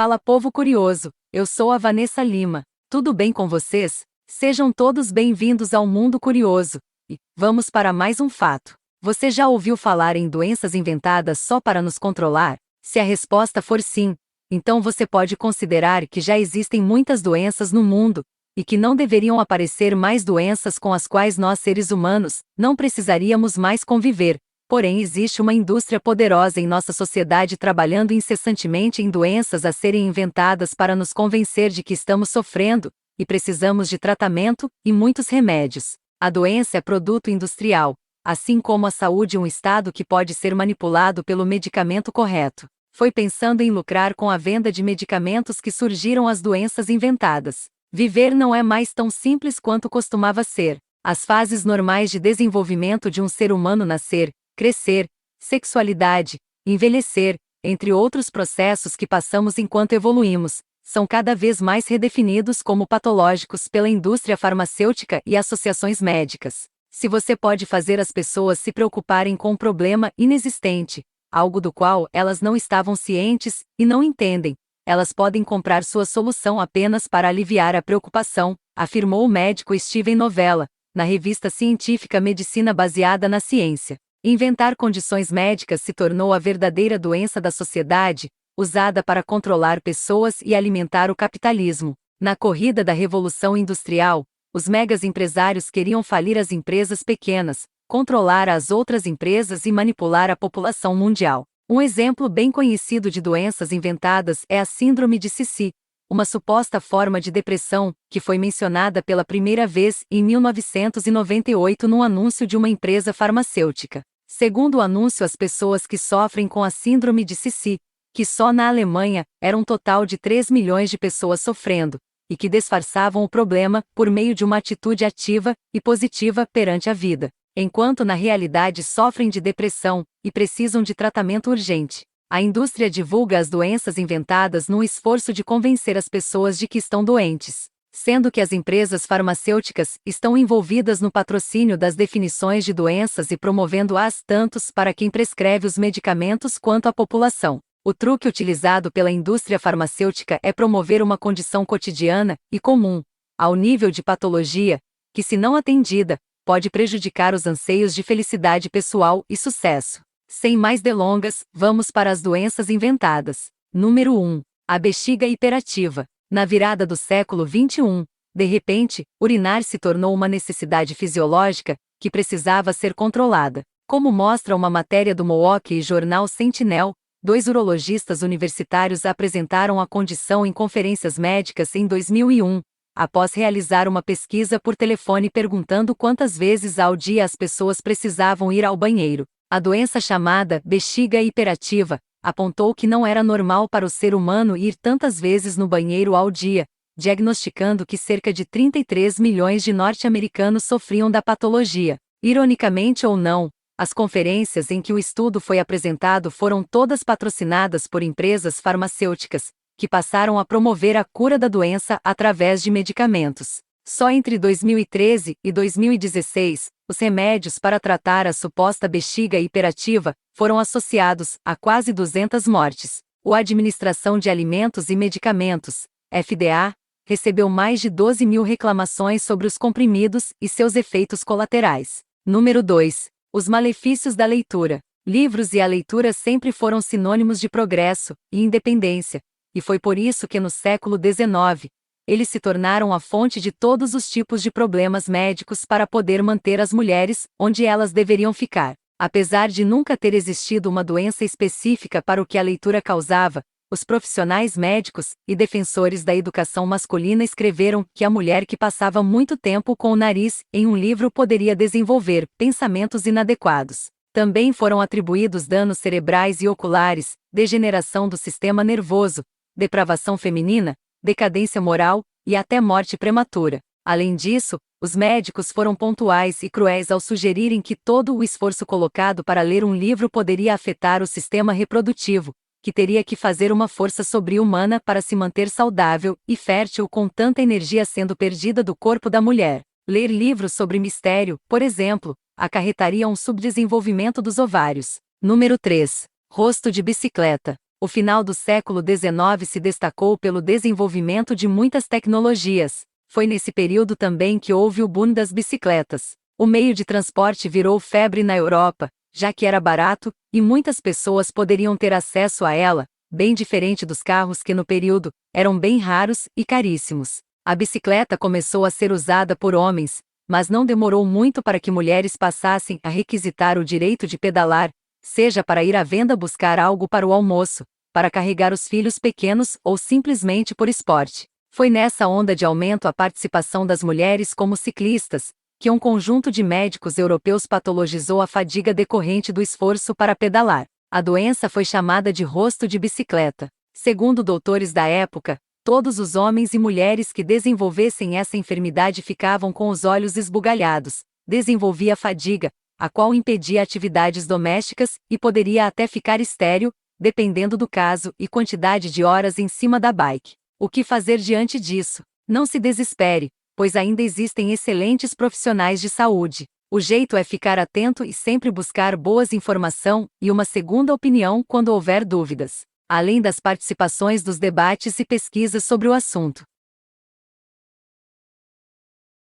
Fala povo curioso, eu sou a Vanessa Lima. Tudo bem com vocês? Sejam todos bem-vindos ao Mundo Curioso. E vamos para mais um fato. Você já ouviu falar em doenças inventadas só para nos controlar? Se a resposta for sim, então você pode considerar que já existem muitas doenças no mundo, e que não deveriam aparecer mais doenças com as quais nós seres humanos não precisaríamos mais conviver. Porém, existe uma indústria poderosa em nossa sociedade trabalhando incessantemente em doenças a serem inventadas para nos convencer de que estamos sofrendo e precisamos de tratamento e muitos remédios. A doença é produto industrial, assim como a saúde um estado que pode ser manipulado pelo medicamento correto. Foi pensando em lucrar com a venda de medicamentos que surgiram as doenças inventadas. Viver não é mais tão simples quanto costumava ser. As fases normais de desenvolvimento de um ser humano nascer, crescer, sexualidade, envelhecer, entre outros processos que passamos enquanto evoluímos, são cada vez mais redefinidos como patológicos pela indústria farmacêutica e associações médicas. Se você pode fazer as pessoas se preocuparem com um problema inexistente, algo do qual elas não estavam cientes e não entendem, elas podem comprar sua solução apenas para aliviar a preocupação, afirmou o médico Steven Novella, na revista científica Medicina Baseada na Ciência. Inventar condições médicas se tornou a verdadeira doença da sociedade, usada para controlar pessoas e alimentar o capitalismo. Na corrida da Revolução Industrial, os megas empresários queriam falir as empresas pequenas, controlar as outras empresas e manipular a população mundial. Um exemplo bem conhecido de doenças inventadas é a Síndrome de Sissi, uma suposta forma de depressão, que foi mencionada pela primeira vez em 1998 num anúncio de uma empresa farmacêutica. Segundo o anúncio, as pessoas que sofrem com a Síndrome de Sissi, que só na Alemanha era um total de 3 milhões de pessoas sofrendo, e que disfarçavam o problema por meio de uma atitude ativa e positiva perante a vida, enquanto na realidade sofrem de depressão e precisam de tratamento urgente. A indústria divulga as doenças inventadas num esforço de convencer as pessoas de que estão doentes, sendo que as empresas farmacêuticas estão envolvidas no patrocínio das definições de doenças e promovendo-as tantos para quem prescreve os medicamentos quanto a população. O truque utilizado pela indústria farmacêutica é promover uma condição cotidiana e comum, ao nível de patologia, que, se não atendida, pode prejudicar os anseios de felicidade pessoal e sucesso. Sem mais delongas, vamos para as doenças inventadas. Número 1. A bexiga hiperativa. Na virada do século XXI, de repente, urinar se tornou uma necessidade fisiológica que precisava ser controlada. Como mostra uma matéria do Milwaukee Journal Sentinel, 2 urologistas universitários apresentaram a condição em conferências médicas em 2001, após realizar uma pesquisa por telefone perguntando quantas vezes ao dia as pessoas precisavam ir ao banheiro. A doença chamada bexiga hiperativa apontou que não era normal para o ser humano ir tantas vezes no banheiro ao dia, diagnosticando que cerca de 33 milhões de norte-americanos sofriam da patologia. Ironicamente ou não, as conferências em que o estudo foi apresentado foram todas patrocinadas por empresas farmacêuticas, que passaram a promover a cura da doença através de medicamentos. Só entre 2013 e 2016, os remédios para tratar a suposta bexiga hiperativa foram associados a quase 200 mortes. A Administração de Alimentos e Medicamentos, FDA, recebeu mais de 12 mil reclamações sobre os comprimidos e seus efeitos colaterais. Número 2. Os malefícios da leitura. Livros e a leitura sempre foram sinônimos de progresso e independência, e foi por isso que no século XIX, eles se tornaram a fonte de todos os tipos de problemas médicos para poder manter as mulheres onde elas deveriam ficar. Apesar de nunca ter existido uma doença específica para o que a leitura causava, os profissionais médicos e defensores da educação masculina escreveram que a mulher que passava muito tempo com o nariz em um livro poderia desenvolver pensamentos inadequados. Também foram atribuídos danos cerebrais e oculares, degeneração do sistema nervoso, depravação feminina, decadência moral e até morte prematura. Além disso, os médicos foram pontuais e cruéis ao sugerirem que todo o esforço colocado para ler um livro poderia afetar o sistema reprodutivo, que teria que fazer uma força sobre-humana para se manter saudável e fértil com tanta energia sendo perdida do corpo da mulher. Ler livros sobre mistério, por exemplo, acarretaria um subdesenvolvimento dos ovários. Número 3. Rosto de bicicleta. O final do século XIX se destacou pelo desenvolvimento de muitas tecnologias. Foi nesse período também que houve o boom das bicicletas. O meio de transporte virou febre na Europa, já que era barato, e muitas pessoas poderiam ter acesso a ela, bem diferente dos carros que no período eram bem raros e caríssimos. A bicicleta começou a ser usada por homens, mas não demorou muito para que mulheres passassem a requisitar o direito de pedalar, seja para ir à venda buscar algo para o almoço, para carregar os filhos pequenos ou simplesmente por esporte. Foi nessa onda de aumento a participação das mulheres como ciclistas, que um conjunto de médicos europeus patologizou a fadiga decorrente do esforço para pedalar. A doença foi chamada de rosto de bicicleta. Segundo doutores da época, todos os homens e mulheres que desenvolvessem essa enfermidade ficavam com os olhos esbugalhados, desenvolvia fadiga, a qual impedia atividades domésticas e poderia até ficar estéril, dependendo do caso e quantidade de horas em cima da bike. O que fazer diante disso? Não se desespere, pois ainda existem excelentes profissionais de saúde. O jeito é ficar atento e sempre buscar boas informações e uma segunda opinião quando houver dúvidas, além das participações dos debates e pesquisas sobre o assunto.